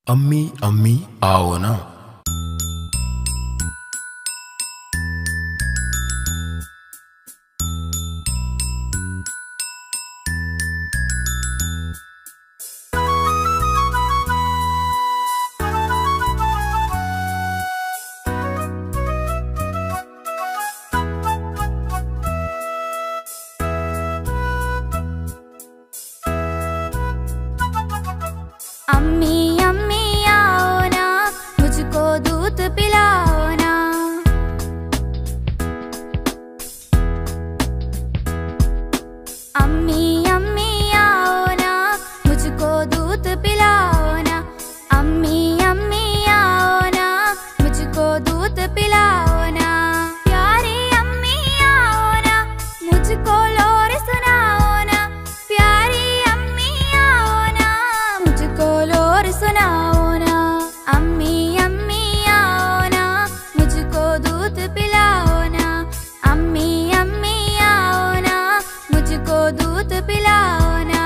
अम्मी अम्मी आओ ना। अम्मी अम्मी आओ ना, मुझको दूध पिलाओ ना। अम्मी अम्मी आओ ना, मुझको दूध पिलाओ ना। अम्मी अम्मी आओ ना, मुझको दूध पिलाओ ना। प्यारी अम्मी आओ ना, मुझको लोरी सुनाओ ना। प्यारी अम्मी आओ ना, मुझको लोरी सुनाओ ना। अम्मी अम्मी आओ ना, मुझको दूध पिलाओ ना। अम्मी अम्मी आओ ना, मुझको दूध पिलाओ ना।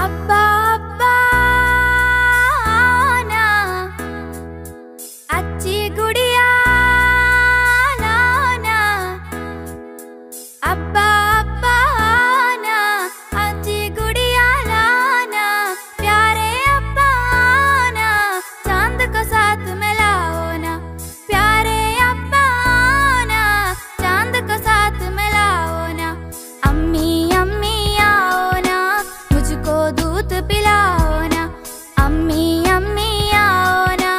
अब्बा अब्बा आना, अच्छी गुड़िया लाना। अब्बा अब्बा आना, अच्छी गुड़िया लाना। प्यारे अब्बा आना, चांद को साथ में लाओ ना। प्यारे अब्बा आना, चांद को साथ में लाओ ना। अम्मी अम्मी आओ ना, मुझको दूध पिलाओ ना। अम्मी अम्मी आओ ना,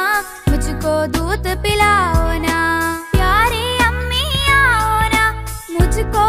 मुझको दूध पिलाओ ना। प्यारी अम्मी आओ ना, मुझको